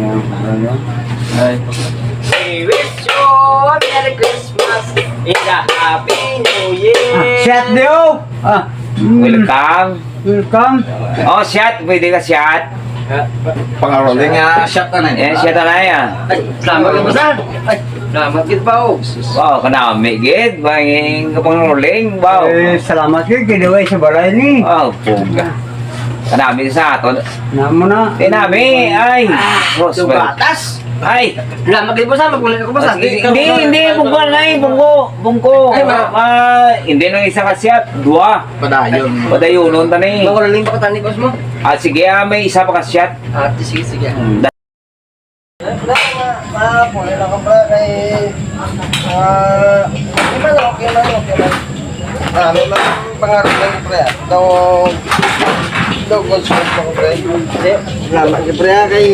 Ay. We wish you a Merry Christmas and a Happy New Year. Shot Dio! Welcome. Welcome. Oh, shot. Pwede ka shot. Pangaroling nga shot na Eh, shot na yan. Ay, salamat ka ba saan? Ay, salamat kita pa oh. Wow, kanami, gid. Banging kapanguling. Wow. Salamat kayo, kinaway sa balay ni. Wow, puga. Kanami sa ato. Namo na. Tinami, ay. Roosevelt. Batas. Ay. Salamat kita pa saan? Magkulit ako ba saan? Hindi, bungko na yun, bungko. Ay, Hindi nang isa ka shot. Dua. Padayon. Padayunon ta ni. Magkulaling pa ka tani boss mo? Ah, sige, may isa pa ka shot. Sige, sige. Pulay lang ka ba kay... okay man. May mga pangarap lang pre. Daw consult ko pre. Salamat pre kay